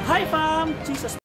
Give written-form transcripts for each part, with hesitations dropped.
Hi fam, Jesus.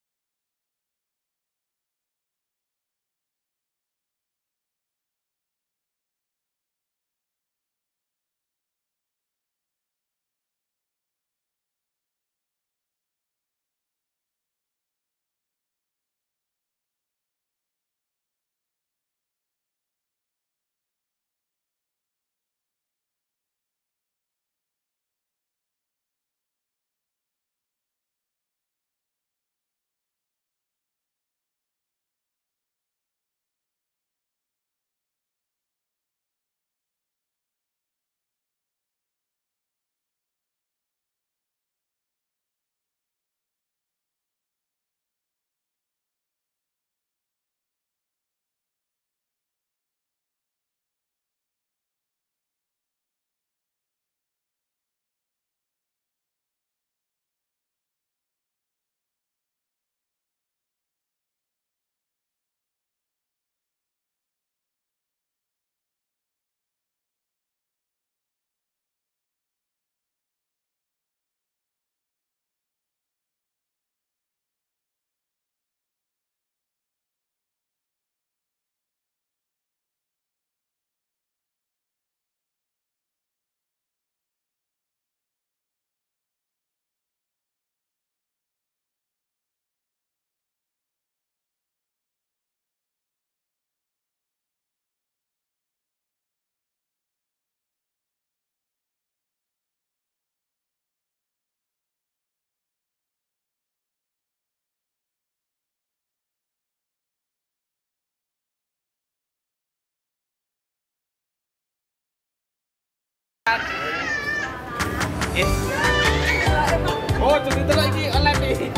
Oh, cerita lagi online nih.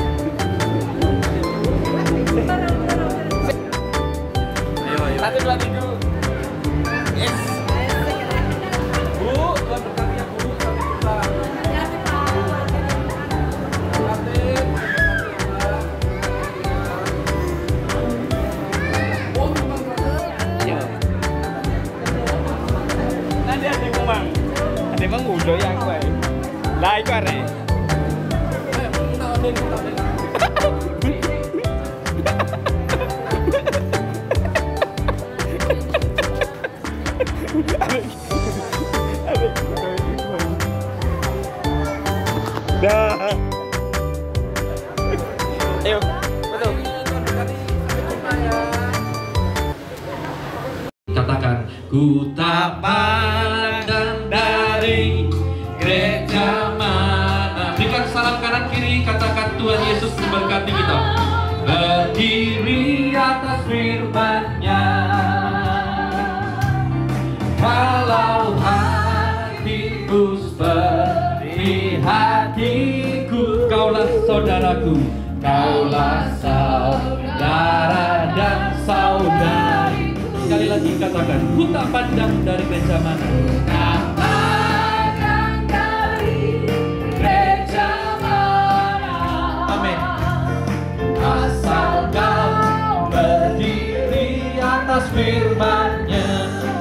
Ayo. 1, 2, 3. Yes. Bu, buat berkarya Bu. Nanti ada ngomong. Ada bang udah yang gue. Lah iku arek. Dah. Ayo, betul. Katakan, ku tak pandang dari gereja mana. Berikan salam kanan kiri, katakan Tuhan Yesus memberkati kita. Berdiri atas firman-Nya. Kalau hatiku seperti hatiku, kaulah saudaraku, kaulah saudara dan saudari. Sekali lagi katakan, ku tak pandang dari gereja mana. Tak pandang dari gereja mana. Amin. Asal kau berdiri atas firman-Nya.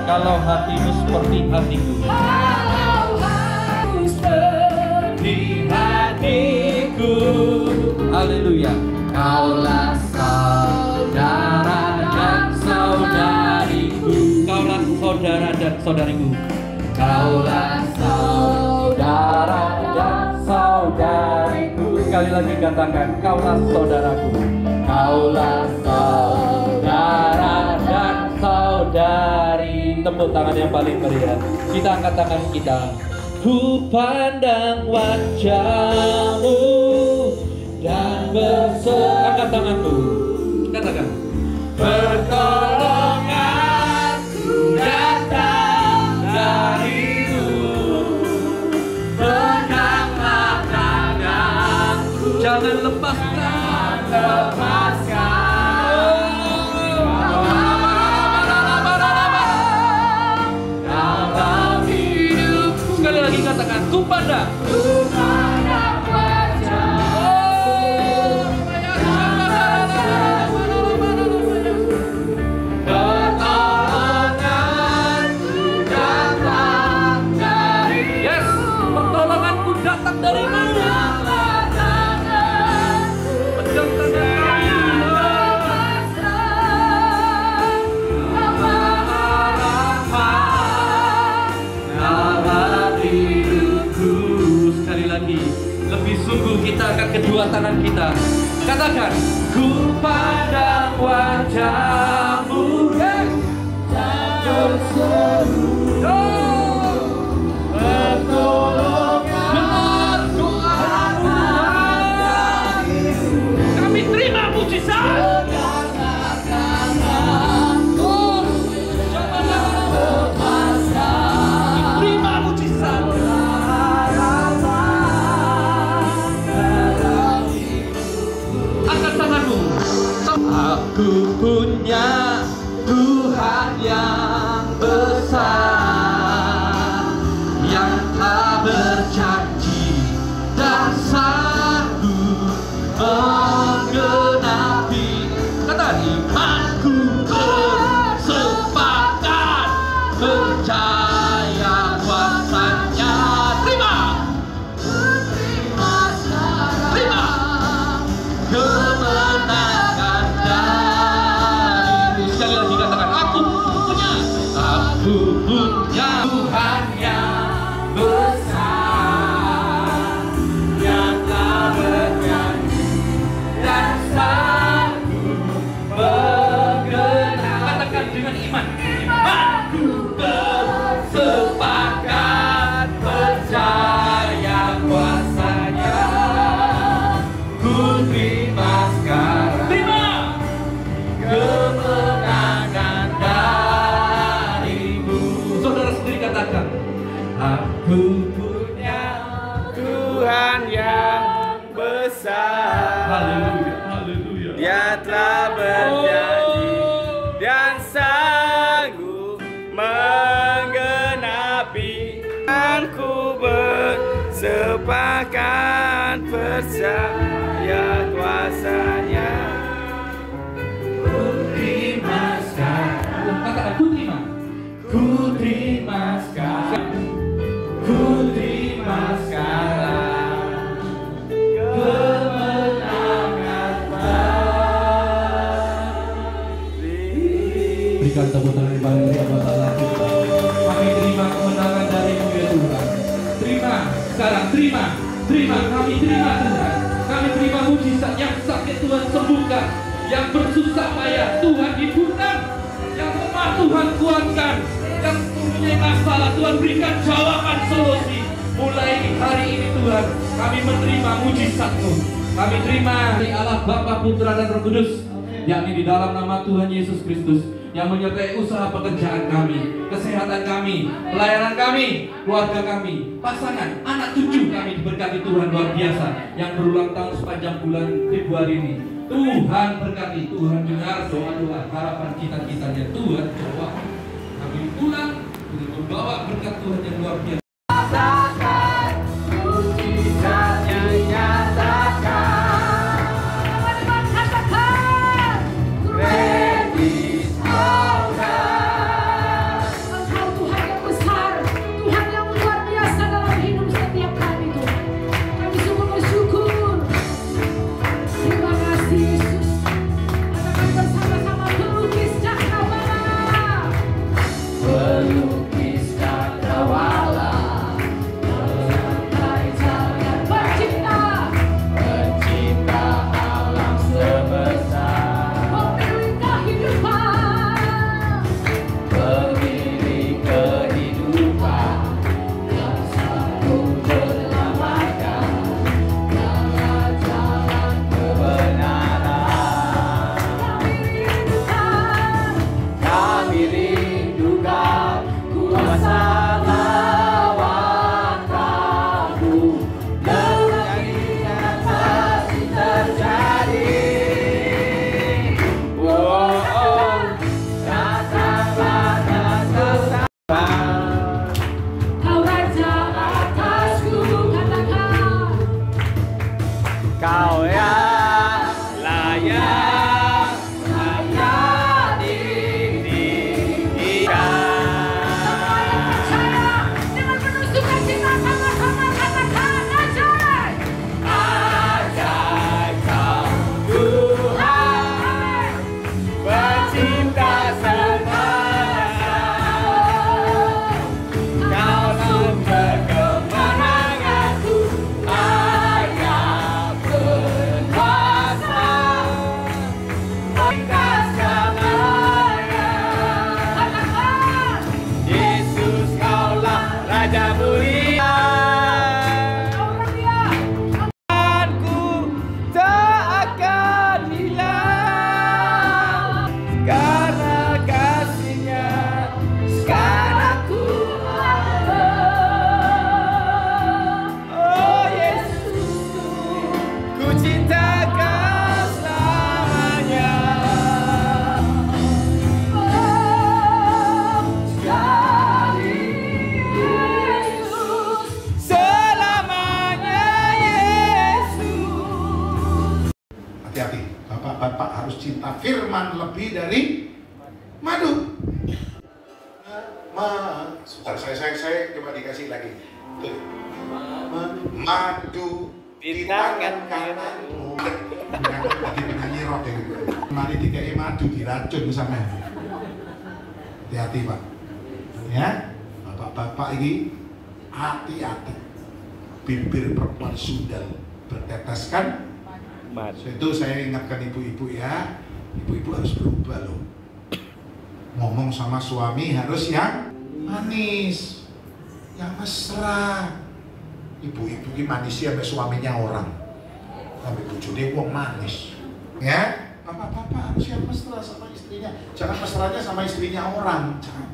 Kalau hatimu seperti hatiku, kalau hatimu seperti hatiku, haleluya. Kaulah saudara dan saudariku, kaulah saudara dan saudariku, kaulah saudara dan saudariku. Sekali lagi katakan, kaulah saudaraku, kaulah saudara dan saudari. Tepuk tangan yang paling meriah. Kita angkat tangan kita. Ku pandang wajahmu dan angkat tanganmu. Katakan, pertolonganku datang darimu. Peganglah tanganku, jangan lepaskan, dalam hidupku. Sekali lagi katakan, ku pandang kita angkat kedua tangan kita. Katakan, ku pandang wajah-Mu dan berseru pertolongan. Kami terima mujizat. Terima mujizat. Angkat tanganmu. Aku punya Tuhan yang besar, yang telah berjanji dan sanggup menggenapi. Kata imanku bersepakat percaya kuasanya. Terima. Terima kemenangan darimu. Sekali lagi katakan, aku punya Tuhan yang besar, yang telah berjanji dan sanggup bergerak. Katakan dengan iman, imanku bersepakat percaya kuasanya. Ku terima sekarang, terima kemenangan darimu. Saudara sendiri katakan, aku punya Tuhan yang besar. haleluya, haleluya. Dia telah berjanji dan sanggup menggenapi. Aku bersepakat percaya kuasanya. Ku terima sekarang. Katakan, ku terima. Ku terima sekarang. Ku terima sekarang kemenangan darimu. Berikan tepuk tangan yang paling meriah buat Allah kita. Kami terima kemenangan darimu ya Tuhan. Terima sekarang, terima. Kami terima Tuhan. Kami terima mujizat. Yang sakit Tuhan sembuhkan, yang bersusah payah Tuhan hidupkan, yang lemah Tuhan kuatkan, yang mempunyai masalah Tuhan berikan jawaban solusi. Mulai hari ini Tuhan, kami menerima mujizat-Mu. Kami terima dari Allah Bapa, Putra dan Roh Kudus, yakni di dalam nama Tuhan Yesus Kristus, yang menyertai usaha pekerjaan kami, kesehatan kami, pelayanan kami, keluarga kami, pasangan, anak cucu kami diberkati Tuhan luar biasa yang berulang tahun sepanjang bulan Februari ini. Tuhan berkati, Tuhan dengar doa-doa, harapan cita-citanya. Tuhan jawab. Kami pulang untuk membawa berkat Tuhan yang luar biasa. cinta Kau selamanya. Selamanya Yesus. Hati-hati, bapak-bapak harus cinta firman lebih dari madu. Sebentar, saya coba dikasih lagi. Tuh. Madu di tangan kananmu. Lagi penyanyi rock ya gitu. Mari dikai madu diracun sama. Hati-hati Pak. Ya, bapak-bapak ini hati-hati. Bibir perempuan sundal berteteskan. Itu saya ingatkan ibu-ibu ya. Ibu-ibu harus berubah loh. Ngomong sama suami harus yang manis, yang mesra. Ibu-ibu ini manis ya sama suaminya orang, tapi bujune wong manis. Ya, bapak-bapak harus yang mesra sama istrinya. Jangan mesranya sama istrinya orang. Jangan.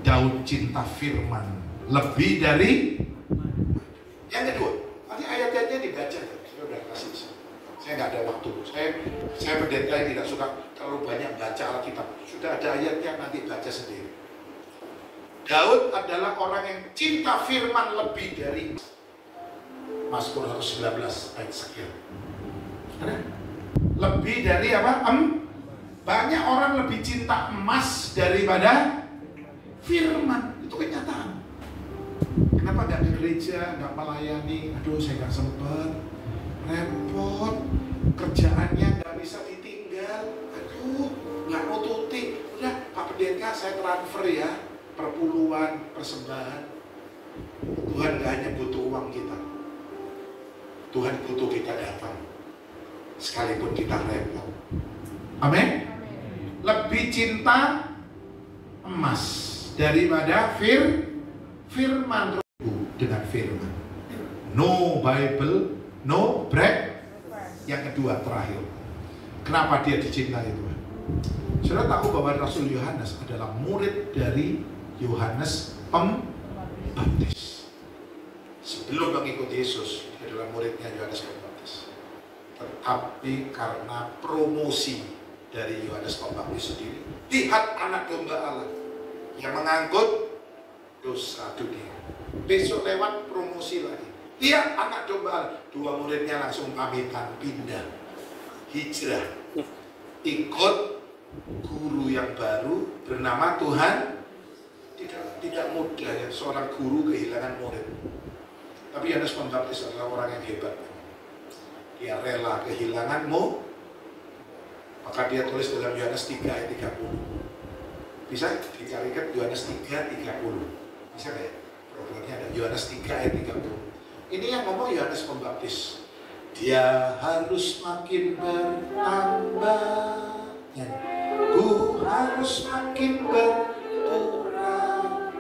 Daud cinta firman lebih dari. Yang kedua, nanti ayat-ayatnya dibaca. Saya udah kasih. Saya nggak ada waktu. Saya pendeta yang tidak suka terlalu banyak baca Alkitab. Sudah ada ayatnya, nanti baca sendiri. Daud adalah orang yang cinta firman lebih dari Mazmur 119 ayat sekian. Lebih dari apa? Banyak orang lebih cinta emas daripada firman. Itu kenyataan. Kenapa nggak di gereja, nggak melayani? Aduh, saya nggak sempet. Repot, kerjaannya nggak bisa ditinggal. Aduh, nggak mau tuti. Udah, Pak Pendeta saya transfer ya, perpuluhan, persembahan. Tuhan nggak hanya butuh uang kita, Tuhan butuh kita datang, sekalipun kita repot. Amin. Lebih cinta emas daripada firman dengan firman. No Bible, no bread. Yang kedua terakhir, kenapa dia dicintai Tuhan? Saudara tahu bahwa Rasul Yohanes adalah murid dari Yohanes Pembaptis. Sebelum mengikuti Yesus, dia adalah muridnya Yohanes Pembaptis. Tetapi karena promosi dari Yohanes Pembaptis sendiri, lihat anak domba Allah yang mengangkut dosa dunia. Besok lewat promosi lagi. Lihat anak domba, dua muridnya langsung pamitan, pindah, hijrah, ikut guru yang baru bernama Tuhan. Tidak mudah ya seorang guru kehilangan murid. Tapi Yohanes Pembaptis adalah orang yang hebat. Dia rela kehilanganmu, maka dia tulis dalam Yohanes 3 ayat 30. Bisa dicarikan Yohanes 3 ayat 30. Bisa nggak ya? Programnya ada Yohanes 3 ayat 30. Ini yang ngomong Yohanes Pembaptis. Dia harus makin bertambah, ku harus makin berkurang.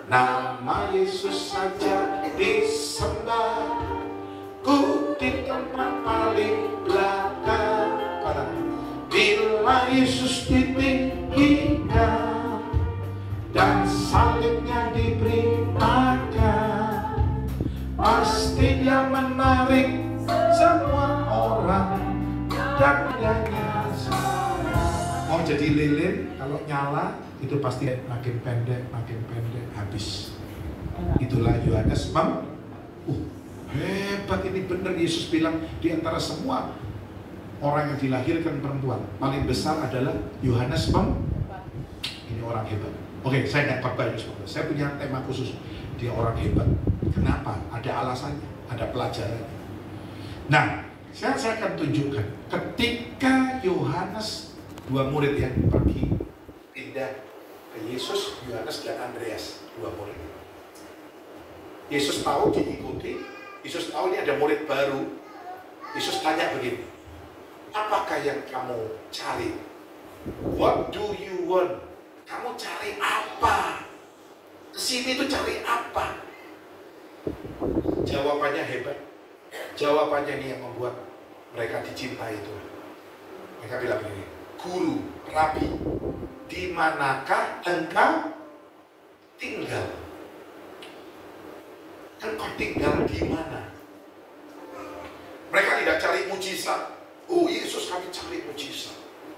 Nama Yesus saja disembah, ku di tempat paling belakang. Bila Yesus ditinggikan dan salibnya diberi makan, pasti dia menarik semua orang dan dia mau jadi lilin. Kalau nyala itu pasti makin pendek, habis. Itulah Yohanes hebat ini benar. Yesus bilang di antara semua orang yang dilahirkan perempuan paling besar adalah Yohanes ini orang hebat. Oke, saya nggak khotbah Yohanes Pembaptis. Saya punya tema khusus. Dia orang hebat. Kenapa? Ada alasannya, ada pelajarannya. Nah, saya akan tunjukkan. Ketika Yohanes, dua murid yang pergi pindah ke Yesus, Yohanes dan Andreas, dua murid. Yesus tahu diikuti. Yesus tahu ini ada murid baru. Yesus tanya begini, apakah yang kamu cari? What do you want? Kamu cari apa? Kesini tuh cari apa? Jawabannya hebat. Jawabannya ini yang membuat mereka dicintai itu. Mereka bilang begini, Guru, Rabi, di manakah engkau tinggal? Engkau tinggal di mana? Mereka tidak cari mujizat. Oh Yesus, kami cari mujizat.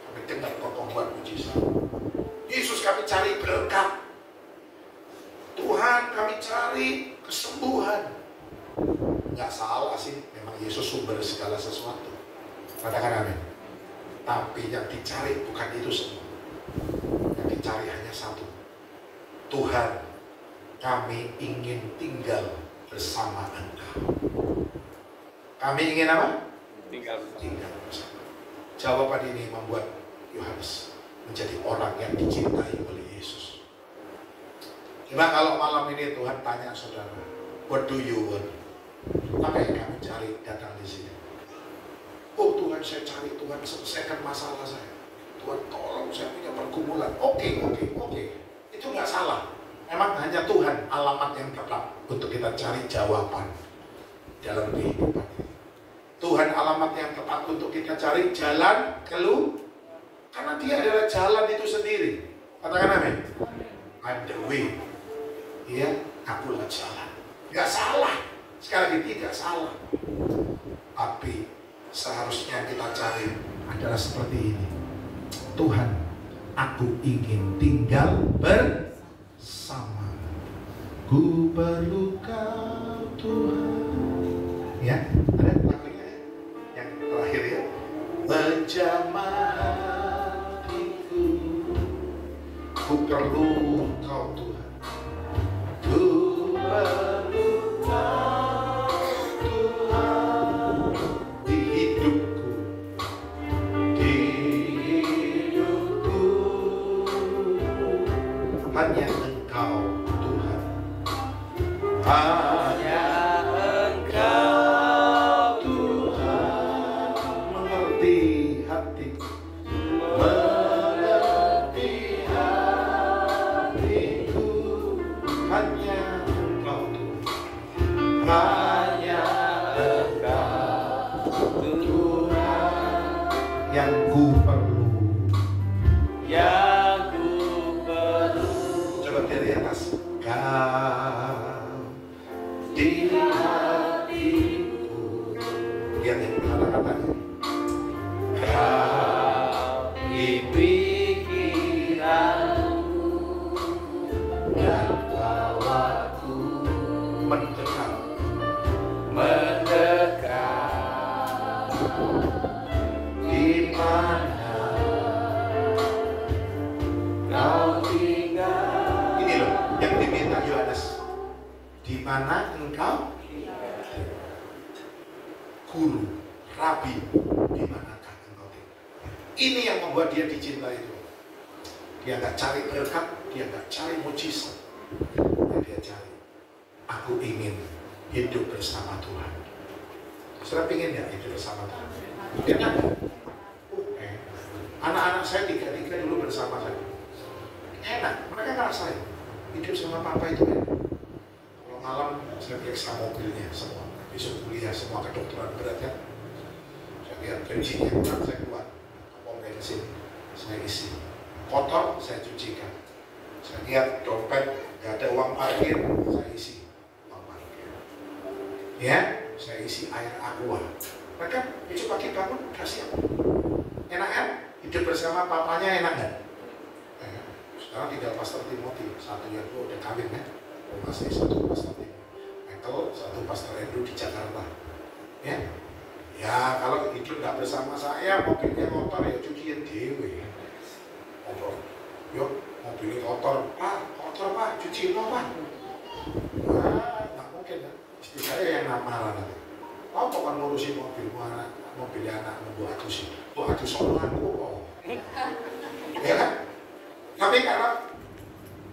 Kami dengar pertemuan mujizat. Yesus, kami cari berkat. Tuhan, kami cari kesembuhan. Nggak salah sih, memang Yesus sumber segala sesuatu. Katakan amin. Tapi yang dicari bukan itu semua. Yang dicari hanya satu. Tuhan, kami ingin tinggal bersama Engkau. Kami ingin apa? Tinggal bersama. Jawaban ini membuat Yohanes menjadi orang yang dicintai oleh Yesus. Coba kalau malam ini Tuhan tanya saudara, what do you want? Apa yang kamu cari datang di sini? Oh Tuhan, saya cari Tuhan selesaikan masalah saya. Tuhan tolong saya punya pergumulan. Oke. Itu nggak salah. Memang hanya Tuhan alamat yang tepat untuk kita cari jawaban dalam kehidupan ini. Tuhan alamat yang tepat untuk kita cari jalan keluar. Karena Dia adalah jalan itu sendiri. Katakan amin. I'm the way. Iya, akulah jalan. Nggak salah. Sekali lagi tidak salah. Tapi seharusnya kita cari adalah seperti ini. Tuhan, aku ingin tinggal bersama. Ku perlu Kau Tuhan. Ya, ada lagunya ya? Yang terakhir ya. Menjamah hatiku, ku perlu Kau Tuhan. Ku perlu Kau Tuhan di hidupku, hanya Engkau Tuhan, hanya Engkau Tuhan mengerti hatiku, mengerti hatiku, hanya Engkau Tuhan, hanya Engkau Tuhan yang ku perlu. Coba dari atas. Kau di hatiku. Lihat ya kata-katanya. Kau di pikiranku dan bawaku mendekat di mana Kau tinggal. Ini loh yang diminta Yohanes. Di mana Engkau? Guru, Rabi, di manakah Engkau tinggal? Ini yang membuat dia dicintai itu. Dia nggak cari berkat, dia nggak cari mujizat. Dia cari, aku ingin hidup bersama Tuhan. Saudara ingin nggak hidup bersama Tuhan? Mungkin ada. Anak-anak saya tiga-tiga dulu bersama saya. Enak, mereka ngerasain hidup sama papa itu enak. Kalau malam saya periksa mobilnya semua, besok kuliah semua kedokteran berat ya. Saya lihat bensinnya kurang, saya keluar pom bensin, saya isi. Kotor, saya cucikan. Saya lihat dompet nggak ada uang parkir, saya isi uang parkir. Ya, saya isi air aqua. Mereka besok pagi bangun kasih apa? Enak kan? Hidup bersama papanya enak kan? Sekarang tinggal Pastor Timothy, satu yang udah kawin ya, masih satu Pastor Timothy, Michael, satu Pastor Andrew di Jakarta. Ya kalau hidup nggak bersama saya, mobilnya kotor ya cuciin dewe. Kotor, yuk mobilnya kotor, kotor pak, cuciin lo pak. Nggak mungkin kan? Istri saya yang marah nanti. Kau bukan ngurusin mobilnya anak membuat sih, buat soalanku kok. Ya kan? Tapi karena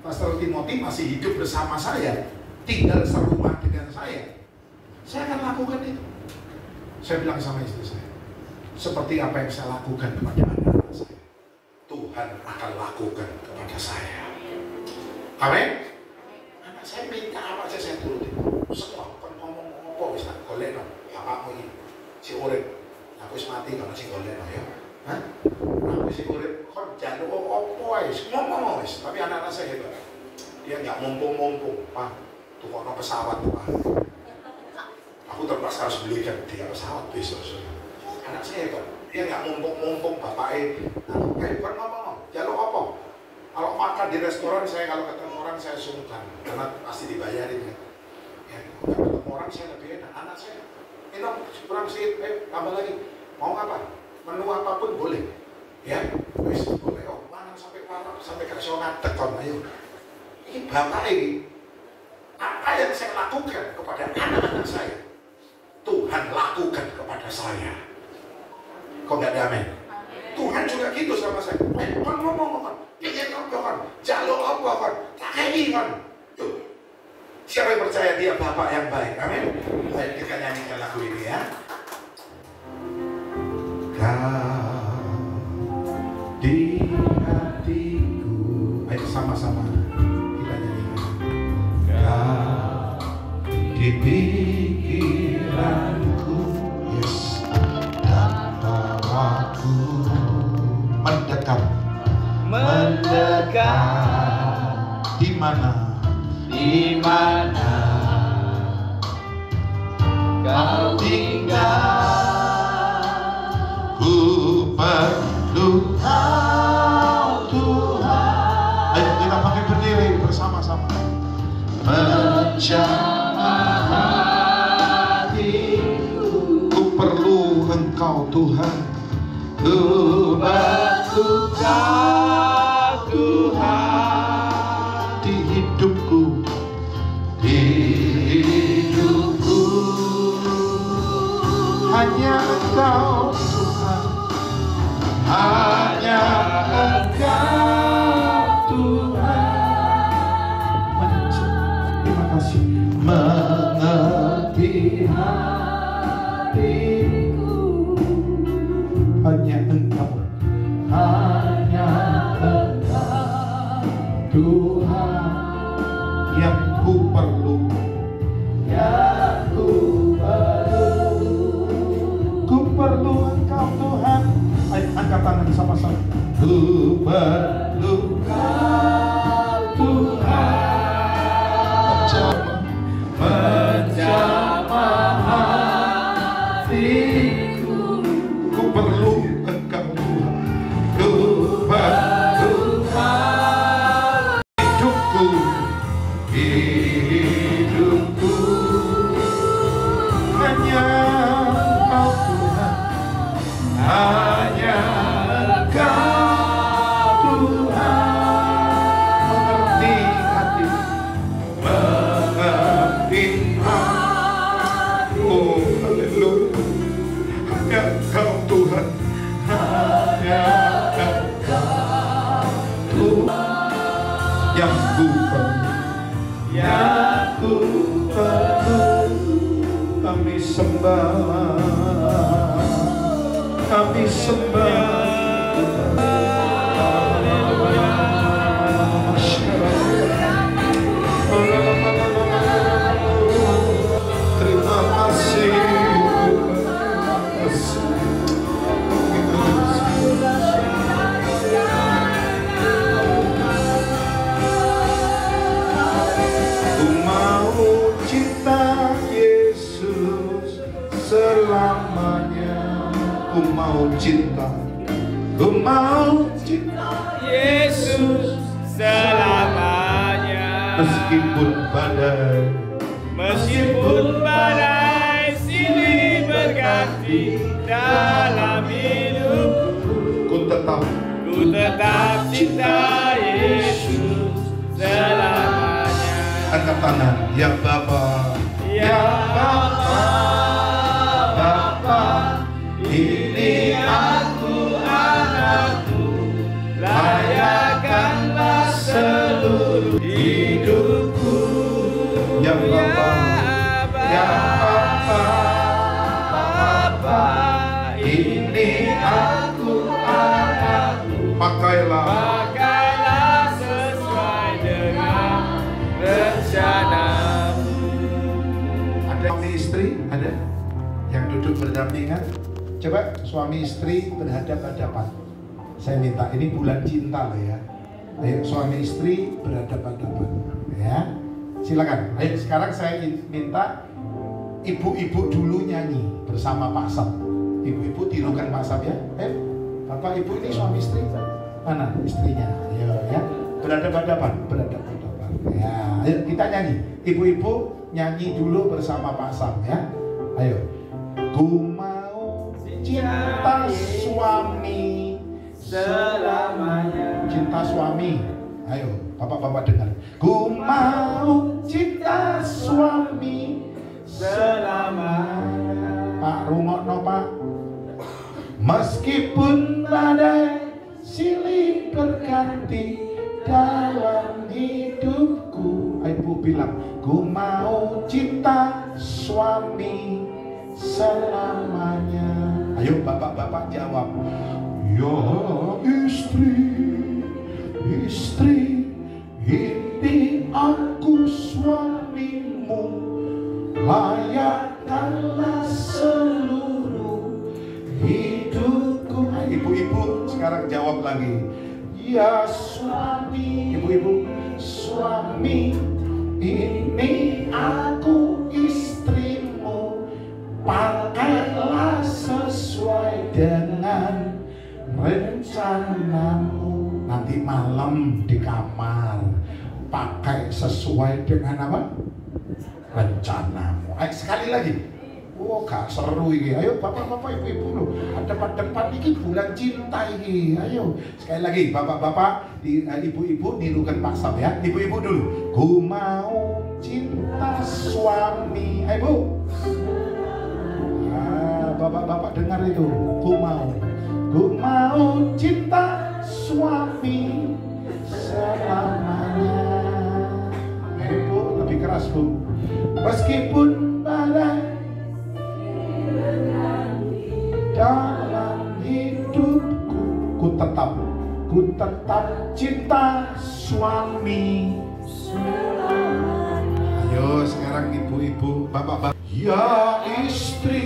Pastor Timothy masih hidup bersama saya, tinggal serumah dengan saya akan lakukan itu. Saya bilang sama istri saya, seperti apa yang saya lakukan kepada anak-anak saya, Tuhan akan lakukan kepada saya. Amin. Anak saya minta apa saja saya turutin. Semua kan ngomong apa bisa golek no. Bapakmu ini si urip, aku wis mati kalau si golek no ya. Hah? Aku si urip kon jaluk apa wis ngomong wis, tapi anak-anak saya hebat. Dia nggak mumpung-mumpung, Pak. Tukokno pesawat, Pak. Aku terpaksa harus belikan dia pesawat besok. Anak saya kan, dia nggak mumpung bapaknya. Bukan ngomong, jalur apa? Kalau makan di restoran saya kalau ketemu orang saya sungkan karena pasti dibayarin kan. Ya, kalau ketemu orang saya lebih enak. Anak saya, minum kurang sih, tambah lagi. Mau apa? Menu apapun boleh. Ya, wis boleh. Oh, mana sampai warna sampai ke zona tekon ayo. Ini bapak ini. Apa yang saya lakukan kepada anak-anak saya, Tuhan lakukan kepada saya. Kok nggak damai? Tuhan juga gitu sama saya. Kan ngomong kan, ingin apa kan, jalur apa kan, takei kan. Tuh, siapa yang percaya dia Bapak yang baik? Amin. Baik, kita nyanyikan lagu ini ya. Kau di hatiku, ayo sama-sama kita nyanyikan. Kau di pikiranku, yes, dan bawaku mendekat, di mana kau tinggal, ku perlu kau Tuhan. Ayo kita pakai berdiri bersama-sama. Menjamah hatiku, ku perlu Engkau Tuhan. Ku perlu Kau Tuhan di hidupku, hanya Engkau Tuhan, hanya Engkau Tuhan. Terima kasih. Mengerti hatiku, hanya Engkau, Tuhan yang ku perlu, ku perlu Engkau Tuhan. Ayo angkat tangan sama-sama. Ku perlu Engkau Tuhan, menjamah hatiku. Ku perlu Engkau Tuhan, ku perlu hidupku, hanya Engkau Tuhan, hanya Engkau Tuhan. Mengerti hati, oh haleluya, hanya Engkau Tuhan, hanya Engkau Tuhan yang ku perlu, yang ku perlu. Kami sembah, kami sembah. Terima kasih. Selamanya ku mau cinta, ku mau cinta Yesus selamanya. Meskipun badai silih berganti dalam hidupku, ku tetap cinta Yesus selamanya. angkat tangan, ya Bapa, ya Bapa, Bapa, ini aku anakmu, layakkanlah seluruh hidupku. Ya Bapa, ya Bapa, Bapa, ini aku anakmu, pakailah sesuai dengan rencanamu. Ada suami istri, ada yang duduk berdampingan. Coba suami istri berhadapan-hadapan. Saya minta, ini bulan cinta lah ya. Ayo suami istri berhadapan-hadapan ya. Silakan. Ayo sekarang saya minta ibu-ibu dulu nyanyi bersama Pak Sam. Ibu-ibu tirukan Pak Sam ya. Bapak ibu ini suami istri. Mana istrinya? Ayo ya. Berhadapan-hadapan. Ya, ayo kita nyanyi. Ibu-ibu nyanyi dulu bersama Pak Sam ya. Ayo. Ku mau cinta suami selamanya. Cinta suami. Ayo, bapak-bapak dengar. Ku mau cinta suami selamanya. Pak rungokno Pak. Meskipun badai silih berganti dalam hidupku. Ibu bilang, ku mau cinta suami selamanya. Ayo bapak-bapak jawab. Ya istri, ini aku suamimu, layakkanlah seluruh hidupku. Ibu-ibu sekarang jawab lagi. Ya suami, ibu-ibu, suami, ini aku istrimu, pakailah sesuai dengan rencanamu. Nanti malam di kamar pakai sesuai dengan apa? Rencanamu. Ayo sekali lagi. Oh gak seru ini. Ayo bapak-bapak ibu-ibu loh. Depan-depan ini bulan cinta ini. Ayo sekali lagi bapak-bapak, ibu-ibu nirukan Pak Sam ya. Ibu-ibu dulu. Ku mau cinta suami. Ayo bu. Bapak-bapak dengar itu. Ku mau cinta suami selamanya. Ibu lebih keras bu. Meskipun badai dalam hidupku, ku tetap cinta suami. Ayo sekarang ibu-ibu, bapak-bapak. Ya istri,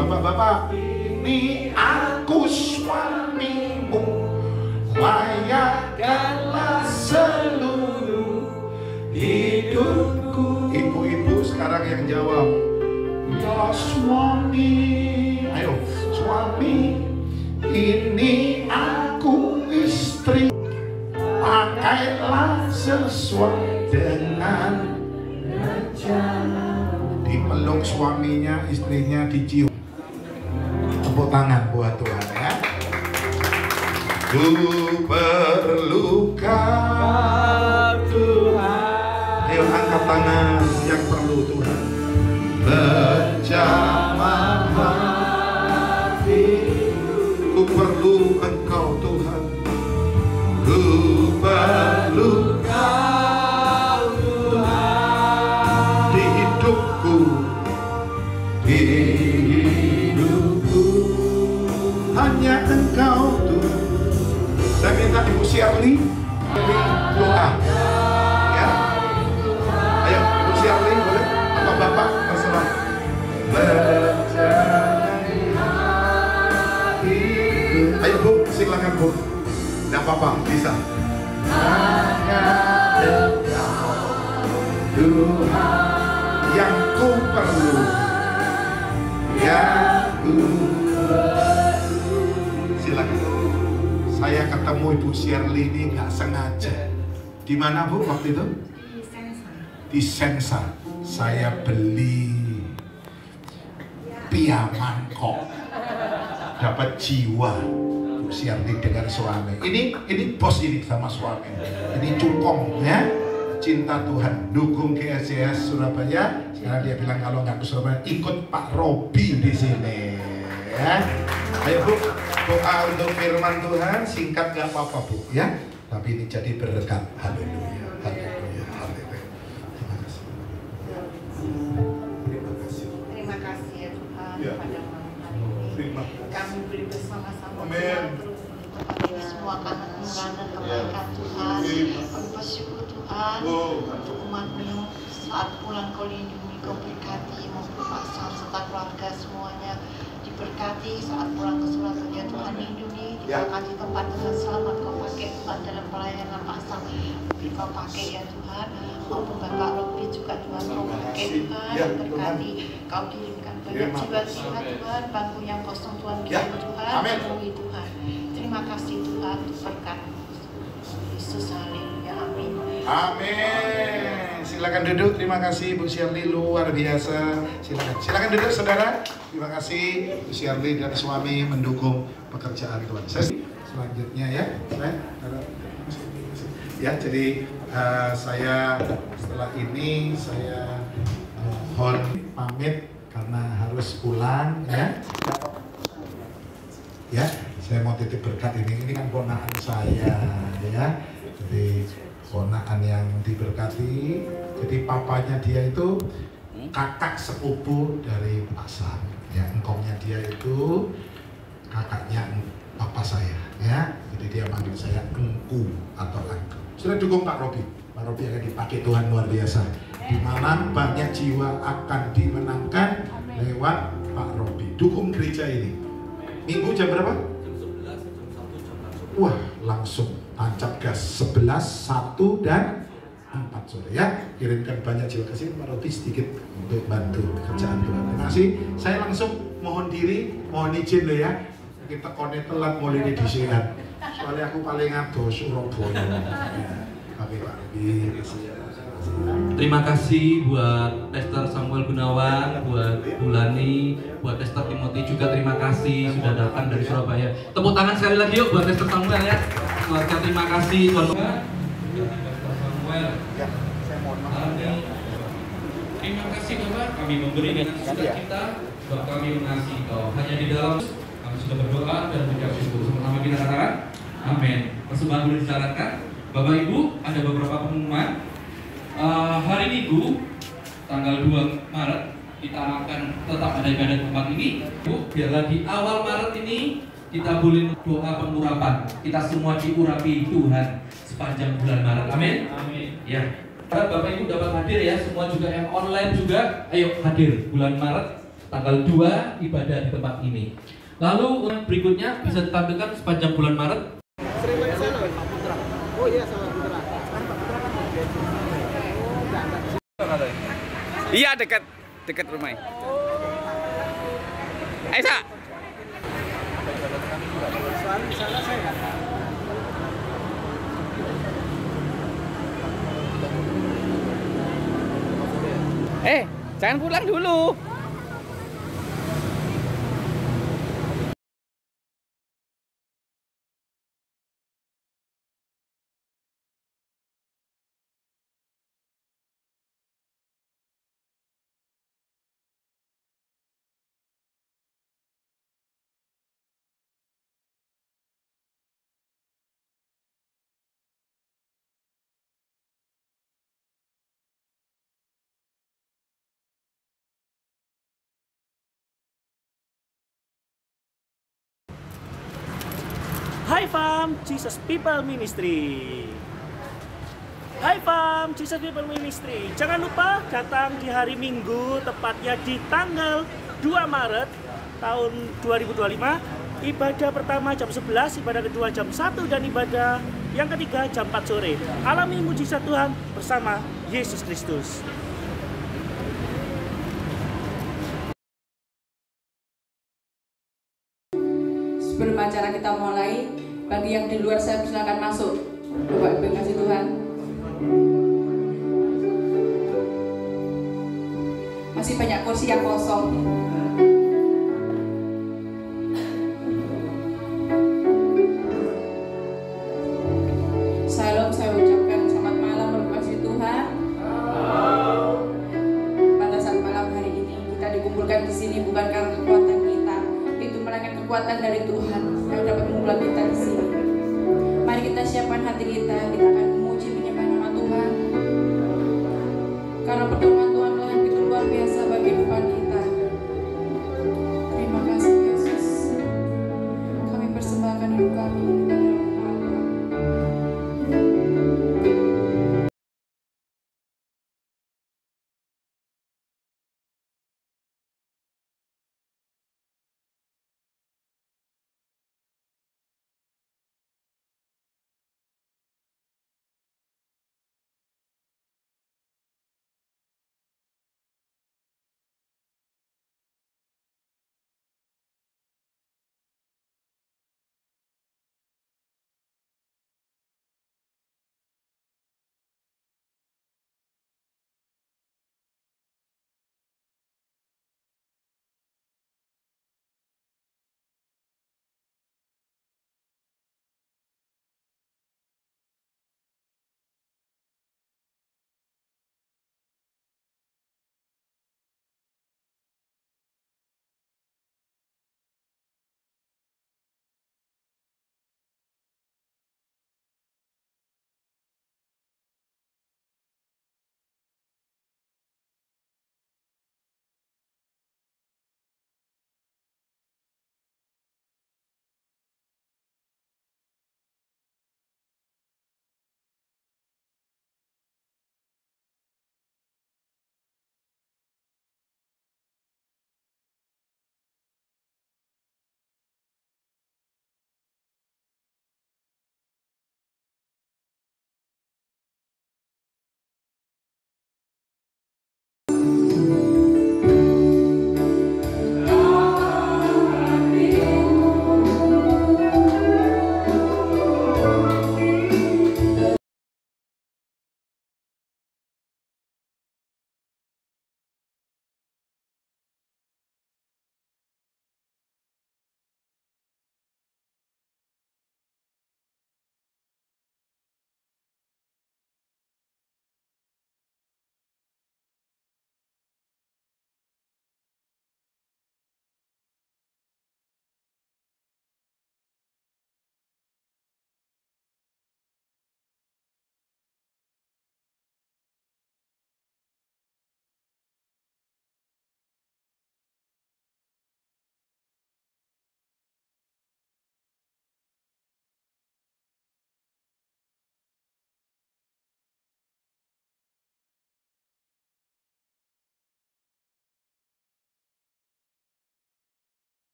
bapak-bapak, ini aku suamimu, layakkanlah seluruh hidupku. Ibu-ibu sekarang yang jawab. Ya suami, ayo suami, ini aku istri, pakailah sesuai dengan rencana. Dipeluk suaminya, istrinya dicium. Tepuk tangan buat Tuhan ya. Ku perlukan Tuhan. Ayo angkat tangan yang perlu Tuhan. Berjamaah hatiku, ku perlu Engkau Tuhan. Ku perlu Engkau Tuhan. Di hidupku, hanya Engkau Tuhan. Saya minta Ibu Shirley doa ya. Ayo Ibu Shirley boleh? Apa Bapak terserah. Ayo Bu, silakan Bu. Tidak apa-apa, bisa. Hanya Tuhan yang ku perlu, yang ku perlu. Silakan. Saya ketemu Ibu Shirley ini nggak sengaja. Di mana Bu waktu itu? Di Sensa. Saya beli piaman kok, dapat jiwa. Bu Shirley dengan suami. Ini bos ini sama suami. Ini cukong ya. Cinta Tuhan, dukung GSJS Surabaya. Sekarang dia bilang kalau nggak ke Surabaya, ikut Pak Robi di sini. Ya. Ayo Bu, doa untuk firman Tuhan singkat nggak apa-apa Bu ya. Tapi ini jadi berkat. Haleluya, haleluya, haleluya. Terima kasih. Terima kasih. Terima kasih ya Tuhan Ya. pada malam hari ini. Kami beri bersama-sama Amin. semua karena kemurahan dan kebaikan Tuhan. Kami bersyukur Tuhan untuk umat-Mu saat pulang kau lindungi, kau berkati, memperpaksa serta keluarga semuanya. diberkati saat pulang ke Surabaya. Tuhan lindungi, dibawa di tempat dengan selamat. Kau pakai Tuhan dalam pelayanan pasang, kau pakai ya Tuhan. Maupun Bapak Robi juga Tuhan, kau pakai Tuhan, berkati. Kau kirimkan banyak jiwa-jiwa Tuhan, bangku yang kosong Tuhan kirim Tuhan, penuhi Tuhan. Terima kasih Tuhan untuk berkat Yesus, haleluya, amin. Amin. Silakan duduk. Terima kasih Bu Shirley, luar biasa. Silakan duduk saudara. Terima kasih Bu Shirley dan suami mendukung pekerjaan Tuhan. Selanjutnya ya, jadi saya setelah ini saya mohon pamit karena harus pulang ya. Ya, saya mau titip berkat ini kan ponakan saya ya. Jadi ponakan yang diberkati. Jadi papanya dia itu kakak sepupu dari Pak Sam. Ya, engkongnya dia itu kakaknya papa saya ya. Jadi dia manggil saya engku atau angkel. Sudah dukung Pak Robi. Pak Robi akan dipakai Tuhan luar biasa. Di mana banyak jiwa akan dimenangkan lewat Pak Robi. Dukung gereja ini. Minggu jam berapa? Jam 11, jam 1, jam 4 sore. Wah, langsung tancap gas 11, 1 dan 4 sore ya. Kirimkan banyak jiwa kasih Pak Robi sedikit untuk bantu kerjaan Tuhan. Terima kasih. Saya langsung mohon diri, mohon izin loh ya. Kita konek telat mulai disihat. Soalnya aku paling ado Surabaya. Oke Pak Robi. Terima kasih buat Tester Samuel Gunawan, buat Bulani, buat Tester Timothy juga terima kasih sudah datang dari Surabaya. Tepuk tangan sekali lagi yuk buat Tester Samuel ya. Keluarga terima kasih Tuhan. Tester Samuel. Ya, saya mohon maaf. Terima kasih Bapak, kami memberi dengan sukacita, Bapak kami mengasihi Kau. Hanya di dalam kami sudah berdoa dan mengucap syukur. Sama-sama kita katakan, amin. Persembahan boleh dijalankan. Bapak Ibu, ada beberapa pengumuman. Hari Minggu tanggal 2 Maret kita akan tetap ada ibadah tempat ini. Bu, biarlah di awal Maret ini kita boleh doa pengurapan. Kita semua diurapi Tuhan sepanjang bulan Maret. Amin. Amin. Ya. Bapak Ibu dapat hadir ya, semua juga yang online juga. Ayo hadir bulan Maret tanggal 2 ibadah di tempat ini. Lalu berikutnya bisa ditampilkan sepanjang bulan Maret. Sering ke sana, Pak Putra. Oh iya, sama Putra. Sekarang Pak Putra kan iya, dekat rumah. Ayo, Sa. Soalnya di sana saya nggak tahu. Jangan pulang dulu. Hi fam, Jesus People Ministry. Hai fam, Jesus People Ministry. Jangan lupa datang di hari Minggu, tepatnya di tanggal 2 Maret tahun 2025. Ibadah pertama jam 11, ibadah kedua jam 1, dan ibadah yang ketiga jam 4 sore. Alami mujizat Tuhan bersama Yesus Kristus. Sebelum acara kita mulai, bagi yang di luar saya silakan masuk. Bapak Ibu kasih Tuhan. Masih banyak kursi yang kosong. Salam, saya ucapkan selamat malam Bapak kasih Tuhan. Pada saat malam hari ini kita dikumpulkan di sini bukan karena kekuatan kita, itu melainkan kekuatan dari Tuhan yang dapat membuat kita di sini. Mari kita siapkan hati kita akan memuji menyembah nama Tuhan. Karena pertolongan Tuhan yang begitu luar biasa bagi depan kita. Terima kasih Yesus. Kami persembahkan hidup kami.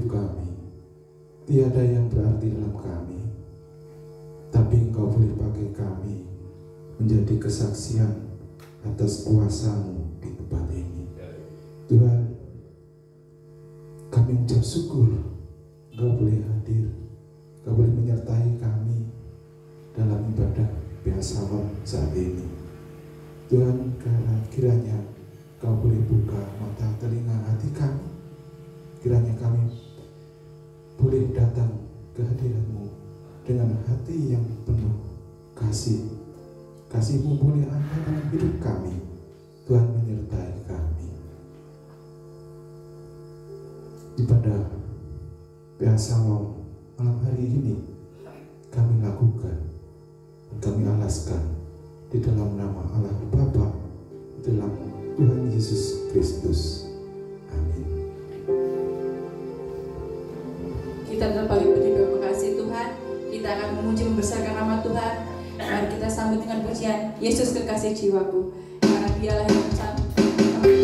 hidup kami. Tiada yang berarti dalam kami, tapi Engkau boleh pakai kami menjadi kesaksian atas kuasa-Mu di tempat ini. Tuhan, kami mengucap syukur Engkau boleh hadir, Engkau boleh menyertai kami dalam ibadah Beasalon saat ini. Tuhan, kiranya Engkau boleh buka mata telinga hati kami, kiranya kami boleh datang ke hadirat-Mu dengan hati yang penuh kasih. Kasih-Mu boleh ada dalam hidup kami. Tuhan, menyertai kami. Ibadah Beasalon malam hari ini kami lakukan dan kami alaskan di dalam nama Allah Bapa, di dalam Tuhan Yesus Kristus. Amin. Kita tetap paling berterima kasih Tuhan. Kita akan memuji membesarkan nama Tuhan. Mari kita sambut dengan pujian Yesus kekasih jiwaku, karena Dialah yang bersama. Ah!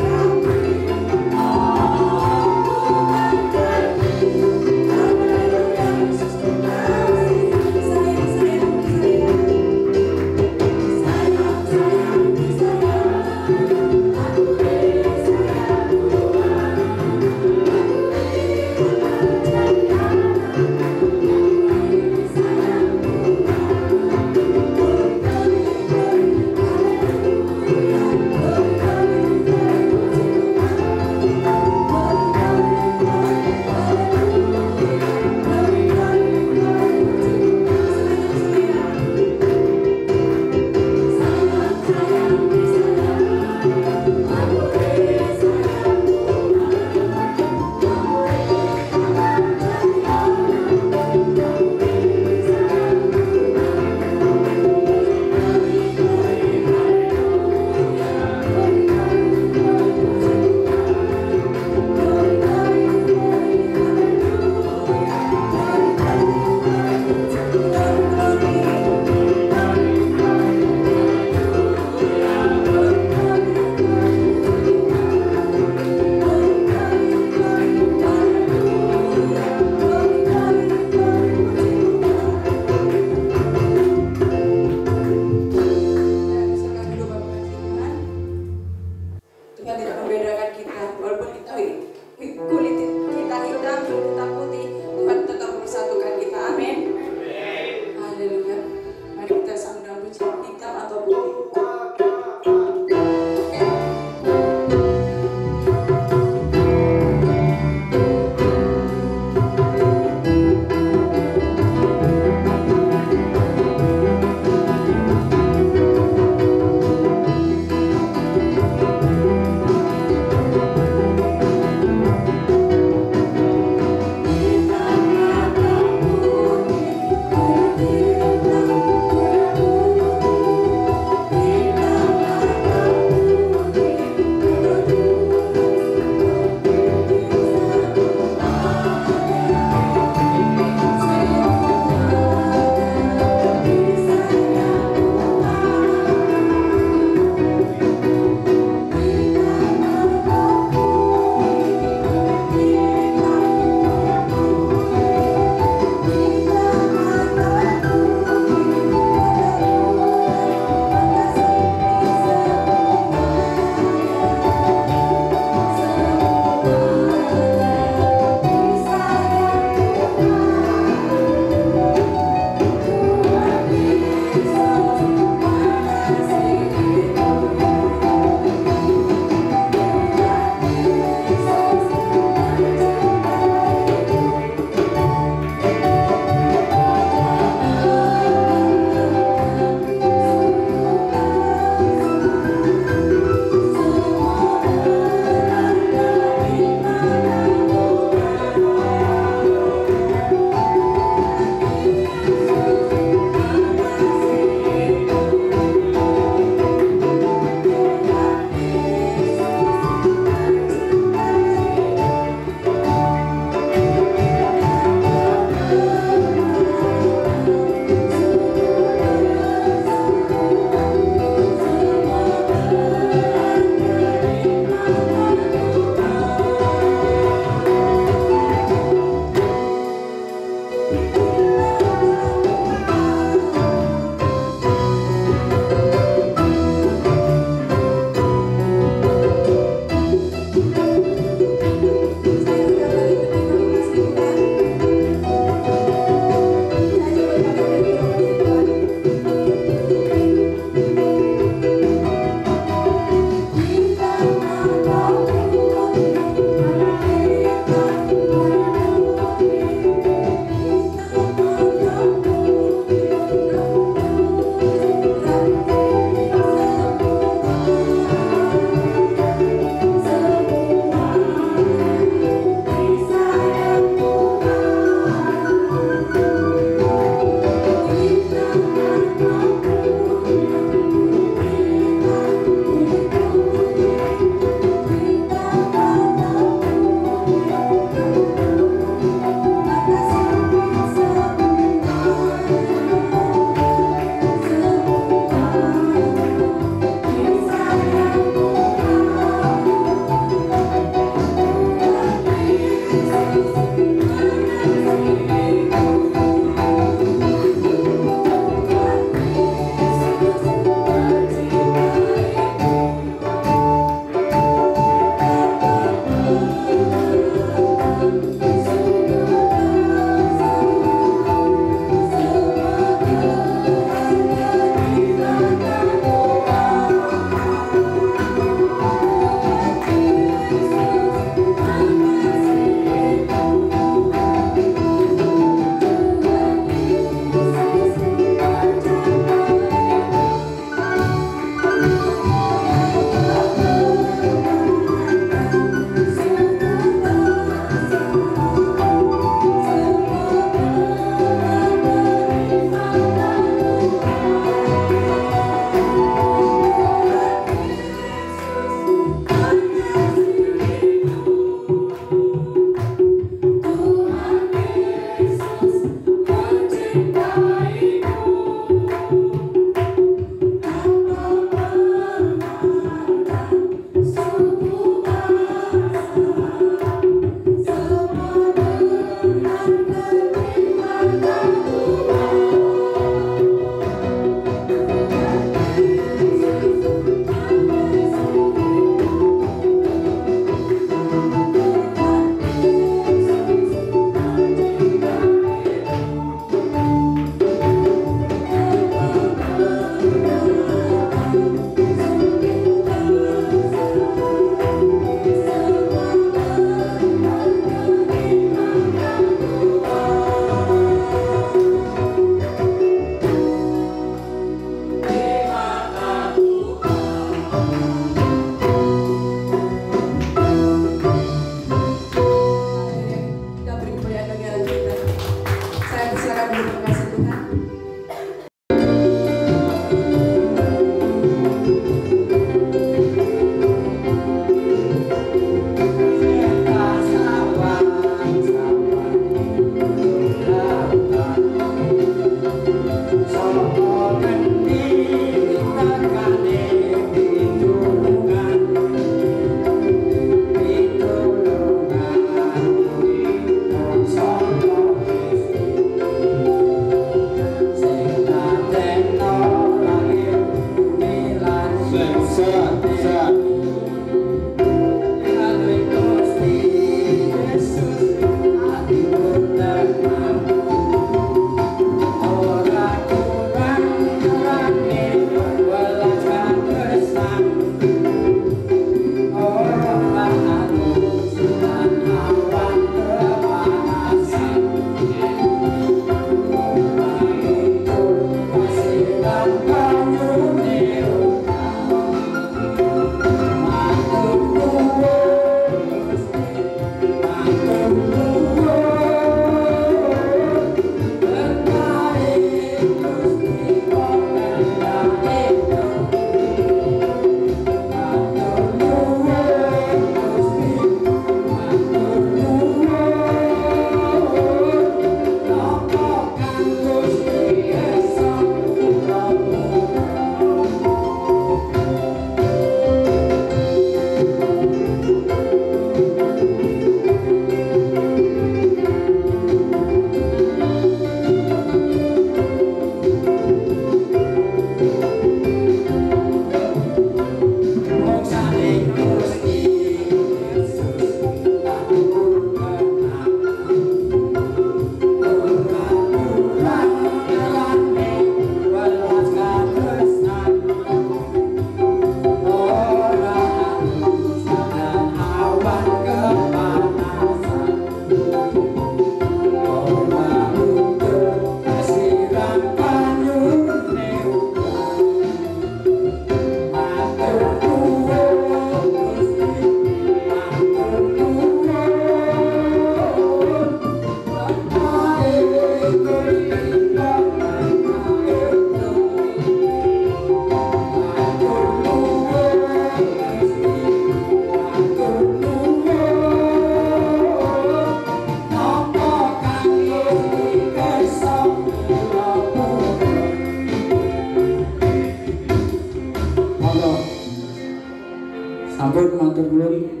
Ampun matur nuwun.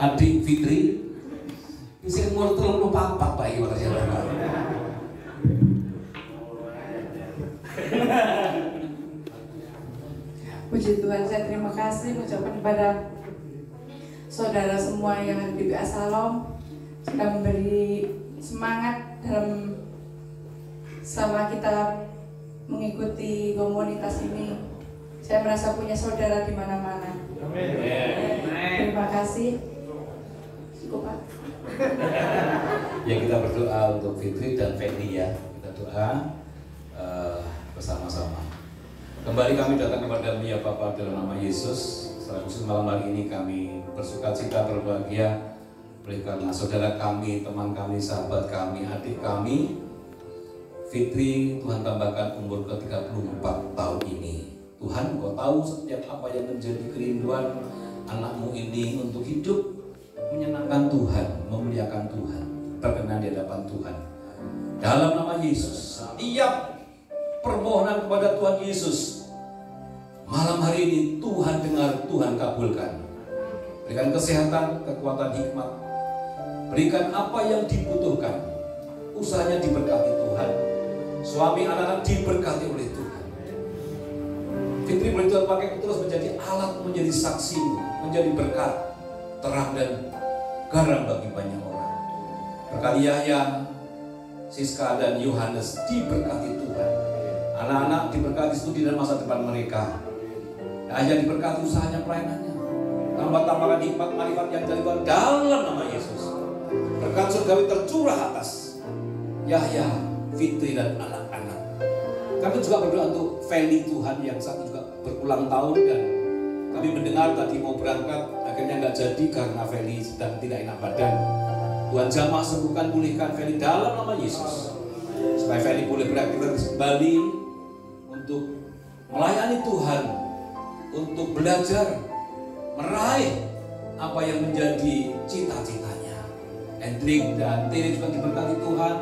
Adik Fitri, isi umur 34 Pak iki makasih ya. Puji Tuhan, saya terima kasih mengucapkan kepada saudara semua yang ada di PA Salom sudah memberi semangat dalam selama kita mengikuti komunitas ini. Saya merasa punya saudara di mana-mana. Terima kasih. Cukup, Pak. Ya, kita berdoa untuk Fitri dan Fendi ya. Kita doa bersama-sama. Kembali kami datang kepada-Mu ya Bapa dalam nama Yesus. Secara khusus malam hari ini kami bersukacita berbahagia oleh karena saudara kami, teman kami, sahabat kami, adik kami Fitri, Tuhan tambahkan umur ke 34 tahun ini. Tuhan, Engkau tahu setiap apa yang menjadi kerinduan anak-Mu ini untuk hidup menyenangkan Tuhan, memuliakan Tuhan, berkenan di hadapan Tuhan. Dalam nama Yesus, setiap permohonan kepada Tuhan Yesus malam hari ini Tuhan dengar, Tuhan kabulkan. Berikan kesehatan, kekuatan, hikmat. Berikan apa yang dibutuhkan. Usahanya diberkati Tuhan. Suami anak-anak diberkati oleh Tuhan. Fitri boleh Tuhan pakai terus menjadi alat, menjadi saksi, menjadi berkat, terang dan garam bagi banyak orang. Berkati Yahya, Siska dan Yohanes diberkati Tuhan. Anak-anak diberkati studi dan masa depan mereka. Yahya diberkati usahanya, pelayanannya. Tambah-tambahkan hikmat marifat yang dari Tuhan dalam nama Yesus. Berkat surgawi tercurah atas Yahya, Fitri dan anak-anak. Kami juga berdoa untuk Feli Tuhan yang saat ini juga berulang tahun, dan kami mendengar tadi mau berangkat akhirnya nggak jadi karena Feli sedang tidak enak badan. Tuhan jamah sembuhkan, pulihkan Feli dalam nama Yesus, supaya Feli boleh beraktivitas kembali untuk melayani Tuhan, untuk belajar meraih apa yang menjadi cita-citanya. Hendrik dan Tere juga diberkati Tuhan.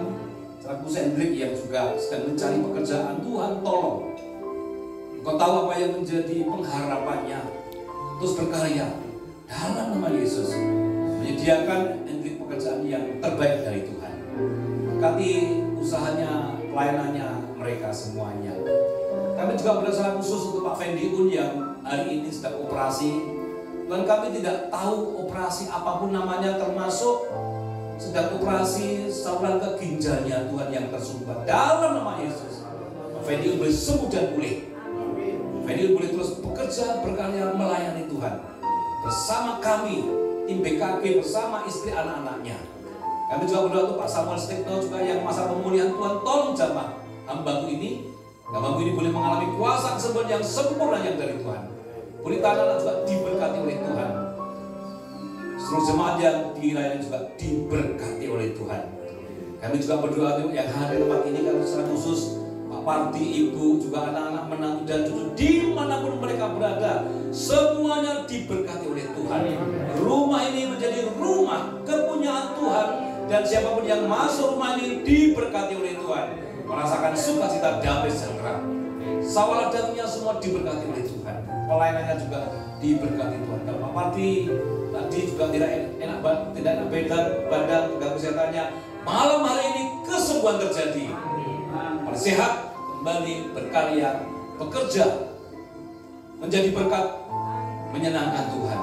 Seratus Hendrik yang juga sedang mencari pekerjaan, Tuhan tolong. Engkau tahu apa yang menjadi pengharapannya, terus berkarya dalam nama Yesus, menyediakan Hendrik pekerjaan yang terbaik dari Tuhan. Berkati usahanya, pelayanannya mereka semuanya. Kami juga berdoa khusus untuk Pak Fendi Un yang hari ini sedang operasi. Dan kami tidak tahu operasi apapun namanya, termasuk sedang operasi saluran ke ginjalnya Tuhan yang tersumbat. Dalam nama Yesus, Pak Fendi boleh sembuh dan pulih. Fendi boleh terus bekerja, berkarya, melayani Tuhan bersama kami, tim BKG, bersama istri anak-anaknya. Kami juga berdoa untuk Pak Samuel Stikno juga yang masa pemulihan. Tuhan tolong jamah hambaku ini. Hambaku ini boleh mengalami kuasa kesembuhan yang sempurna yang dari Tuhan. Boleh anak-anak juga diberkati oleh Tuhan. Seluruh jemaat yang dilayani juga diberkati oleh Tuhan. Kami juga berdoa untuk yang hadir tempat ini, karena secara khusus Pak Parti, Ibu, juga anak-anak, menantu dan cucu dimanapun mereka berada, semuanya diberkati oleh Tuhan. Rumah ini menjadi rumah kepunyaan Tuhan, dan siapapun yang masuk rumah ini diberkati oleh Tuhan, merasakan sukacita, damai, sejahtera. Sawah ladangnya semua diberkati oleh Tuhan. Pelayanannya juga diberkati Tuhan. Kalau Pak Parti tadi juga tidak enak badan, juga kesehatannya. Malam hari ini kesembuhan terjadi. Sehat, kembali berkarya, bekerja, menjadi berkat, menyenangkan Tuhan.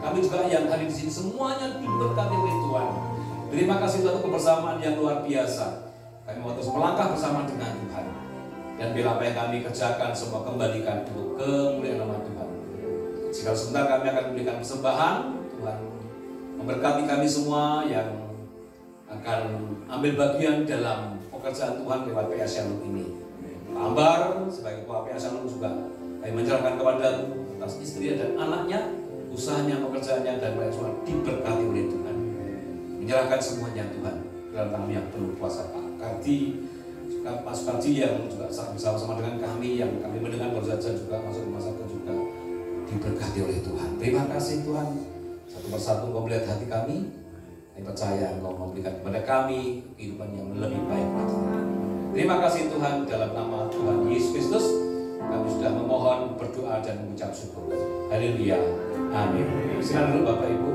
Kami juga yang hadir di sini semuanya diberkati oleh Tuhan. Terima kasih untuk kebersamaan yang luar biasa. Kami mau terus melangkah bersama dengan Tuhan. Dan bila apa yang kami kerjakan semua kembalikan untuk kemuliaan nama Tuhan. Sekarang sebentar kami akan memberikan persembahan. Tuhan memberkati kami semua yang akan ambil bagian dalam pekerjaan Tuhan lewat PA Shalom ini. Pak Ambar sebagai ketua PA Shalom juga kami menyerahkan kepada-Mu atas istri dan anaknya, usahanya, pekerjaannya, dan mereka semua diberkati oleh Tuhan. Menyerahkan semuanya Tuhan dalam tangan yang penuh kuasa. Pak Kardi, Pak Sukardi yang juga bersama-sama dengan kami, yang kami mendengar baru saja juga masuk rumah sakit juga diberkati oleh Tuhan. Terima kasih Tuhan. Satu persatu Engkau melihat hati kami. Kami percaya Engkau memberikan kepada kami kehidupan yang lebih baik lagi. Terima kasih Tuhan, dalam nama Tuhan Yesus Kristus kami sudah memohon, berdoa dan mengucap syukur. Haleluya. Amin. Silakan dulu Bapak Ibu.